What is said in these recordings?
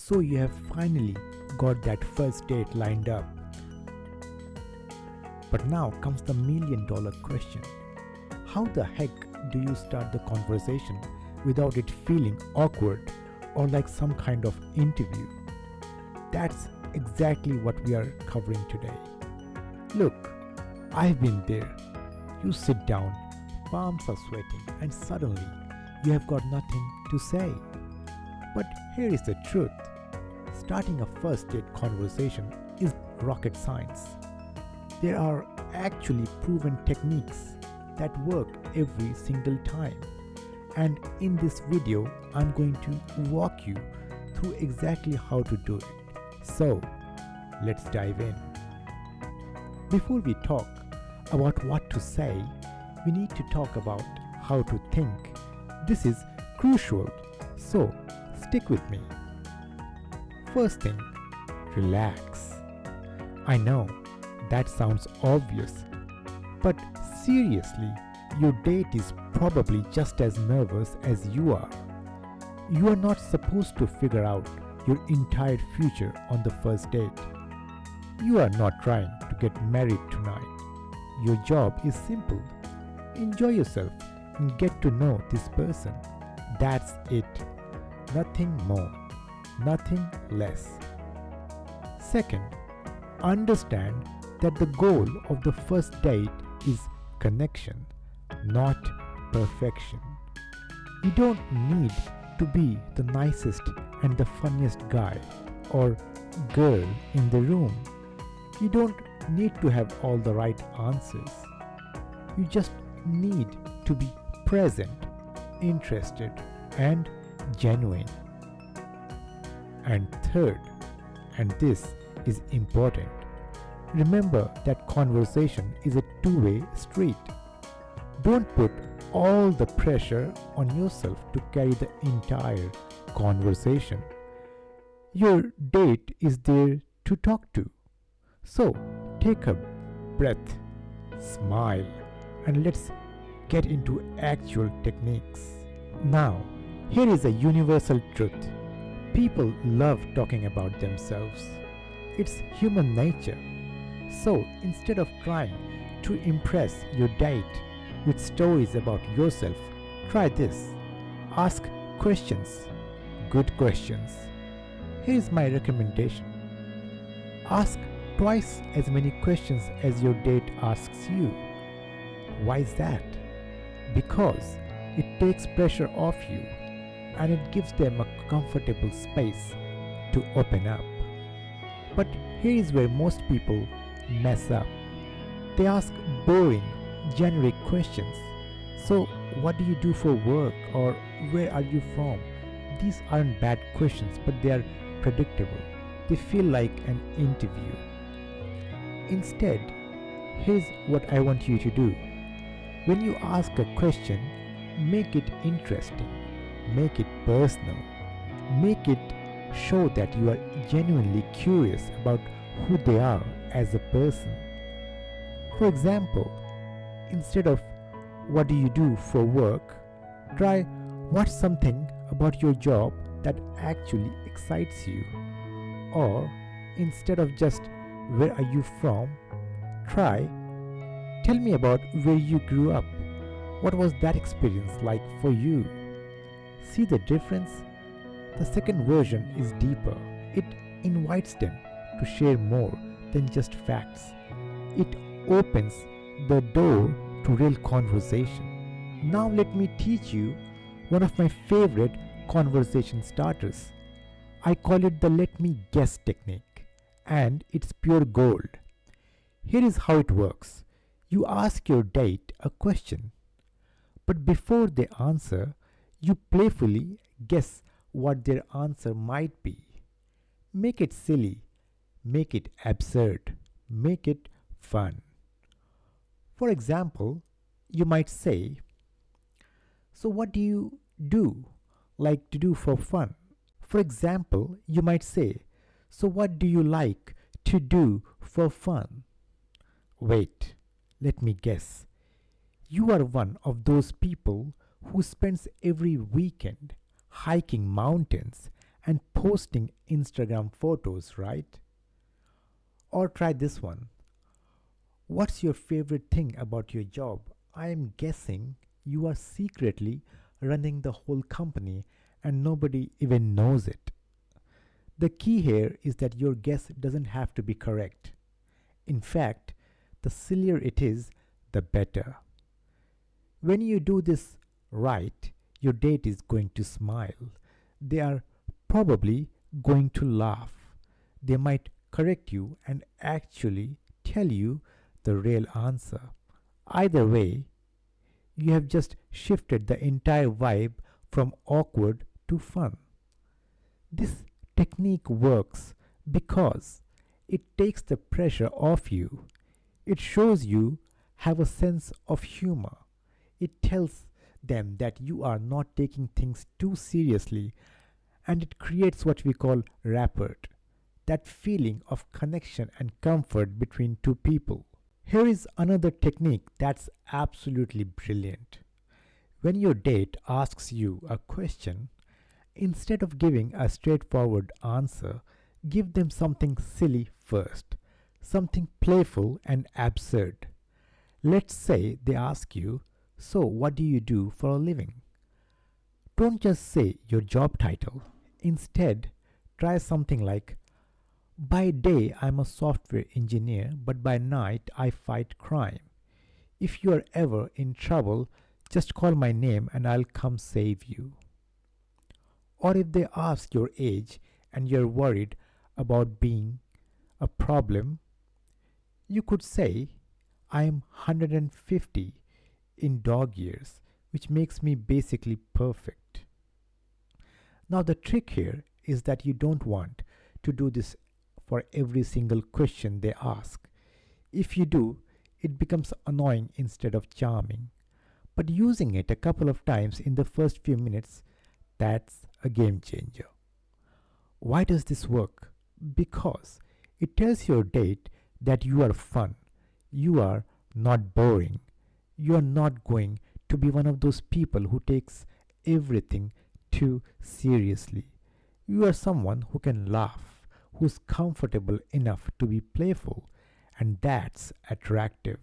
So you have finally got that first date lined up. But now comes the $1,000,000 question. How the heck do you start the conversation without it feeling awkward or like some kind of interview? That's exactly what we are covering today. Look, I've been there. You sit down, palms are sweating, and suddenly you have got nothing to say. But here is the truth. Starting a first date conversation is rocket science. There are actually proven techniques that work every single time. And in this video, I'm going to walk you through exactly how to do it. So, let's dive in. Before we talk about what to say, we need to talk about how to think. This is crucial, so stick with me. First thing, relax. I know that sounds obvious, but seriously, your date is probably just as nervous as you are. You are not supposed to figure out your entire future on the first date. You are not trying to get married tonight. Your job is simple. Enjoy yourself and get to know this person. That's it. Nothing more, nothing less. Second, understand that the goal of the first date is connection, not perfection. You don't need to be the nicest and the funniest guy or girl in the room. You don't need to have all the right answers. You just need to be present, interested, and genuine. And third, and this is important, remember that conversation is a two-way street. Don't put all the pressure on yourself to carry the entire conversation. Your date is there to talk to. So take a breath, smile, and let's get into actual techniques. Now, here is a universal truth. People love talking about themselves. It's human nature. So instead of trying to impress your date with stories about yourself, try this. Ask questions, good questions. Here's my recommendation. Ask twice as many questions as your date asks you. Why is that? Because it takes pressure off you and it gives them a comfortable space to open up. But here is where most people mess up. They ask boring, generic questions. So, what do you do for work, or where are you from? These aren't bad questions, but they are predictable. They feel like an interview. Instead, here's what I want you to do. When you ask a question, make it interesting, make it personal, make it show that you are genuinely curious about who they are as a person. For example, instead of what do you do for work, try what's something about your job that actually excites you. Or instead of just where are you from, try tell me about where you grew up. What was that experience like for you? See the difference? The second version is deeper. It invites them to share more than just facts. It opens the door to real conversation. Now let me teach you one of my favorite conversation starters. I call it the let me guess technique, and it's pure gold. Here is how it works. You ask your date a question, but before they answer, you playfully guess what their answer might be. Make it silly, make it absurd, make it fun. For example, you might say, so what do you do? Like to do for fun? For example, you might say, so what do you like to do for fun? Wait, let me guess. You are one of those people who spends every weekend hiking mountains and posting Instagram photos, right? Or try this one. What's your favorite thing about your job? I am guessing you are secretly running the whole company and nobody even knows it. The key here is that your guess doesn't have to be correct. In fact, the sillier it is, the better. When you do this right, your date is going to smile. They are probably going to laugh. They might correct you and actually tell you the real answer. Either way, you have just shifted the entire vibe from awkward to fun. This technique works because it takes the pressure off you. It shows you have a sense of humor. It tells them that you are not taking things too seriously, and it creates what we call rapport, that feeling of connection and comfort between two people. Here is another technique that's absolutely brilliant. When your date asks you a question, instead of giving a straightforward answer, give them something silly first, something playful and absurd. Let's say they ask you, "So, what do you do for a living?" Don't just say your job title. Instead, try something like, "By day, I'm a software engineer, but by night, I fight crime. If you are ever in trouble, just call my name and I'll come save you." Or if they ask your age and you're worried about being a problem, you could say, "I'm 150 in dog years, which makes me basically perfect." Now, the trick here is that you don't want to do this for every single question they ask. If you do, it becomes annoying instead of charming. But using it a couple of times in the first few minutes, that's a game changer. Why does this work? Because it tells your date that you are fun, you are not boring, you are not going to be one of those people who takes everything too seriously. You are someone who can laugh, who's comfortable enough to be playful, and that's attractive.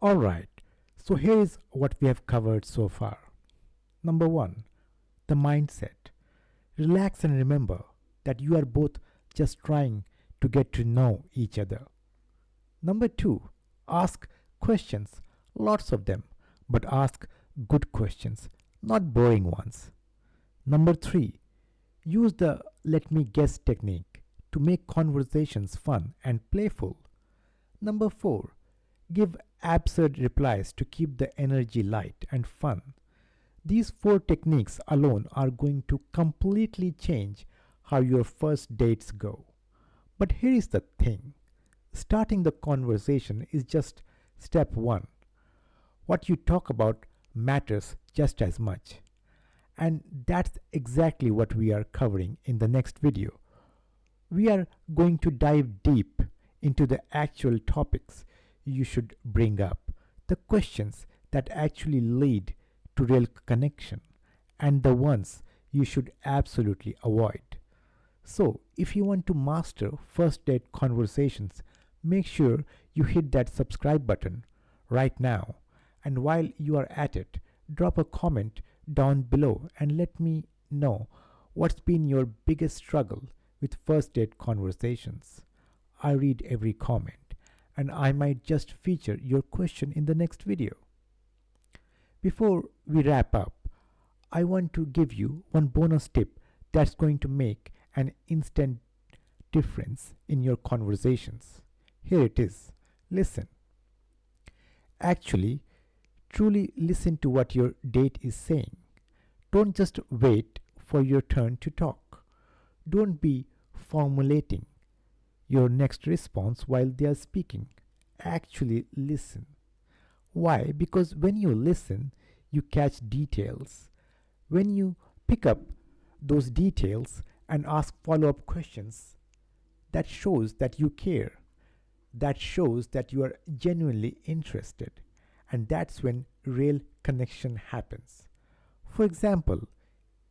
Alright, so here is what we have covered so far. Number one, the mindset. Relax and remember that you are both just trying to get to know each other. Number two, ask questions, lots of them, but ask good questions, not boring ones. Number three, use the let me guess technique to make conversations fun and playful. Number four, give absurd replies to keep the energy light and fun. These four techniques alone are going to completely change how your first dates go. But here is the thing, starting the conversation is just step one. What you talk about matters just as much. And that's exactly what we are covering in the next video. We are going to dive deep into the actual topics you should bring up, the questions that actually lead to real connection, and the ones you should absolutely avoid. So, if you want to master first date conversations, make sure you hit that subscribe button right now. And while you are at it, drop a comment down below and let me know what's been your biggest struggle with first date conversations. I read every comment, and I might just feature your question in the next video. Before we wrap up, I want to give you one bonus tip that's going to make an instant difference in your conversations. Here it is. Listen. Actually, truly listen to what your date is saying. Don't just wait for your turn to talk. Don't be formulating your next response while they are speaking. Actually listen. Why? Because when you listen, you catch details. When you pick up those details and ask follow-up questions, that shows that you care. That shows that you are genuinely interested. And that's when real connection happens. For example,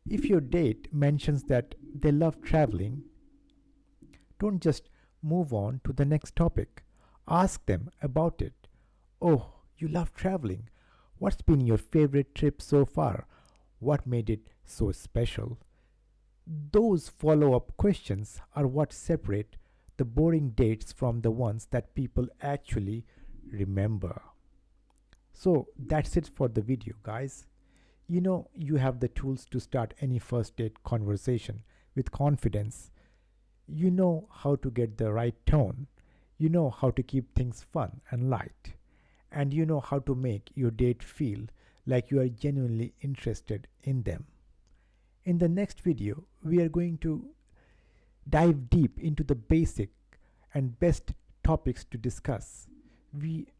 If your date mentions that they love traveling, don't just move on to the next topic. Ask them about it. Oh, you love traveling. What's been your favorite trip so far? What made it so special? Those follow up questions are what separate the boring dates from the ones that people actually remember. So that's it for the video, guys. You have the tools to start any first date conversation with confidence. You know how to get the right tone. You know how to keep things fun and light. And you know how to make your date feel like you are genuinely interested in them. In the next video, we are going to dive deep into the basic and best topics to discuss. We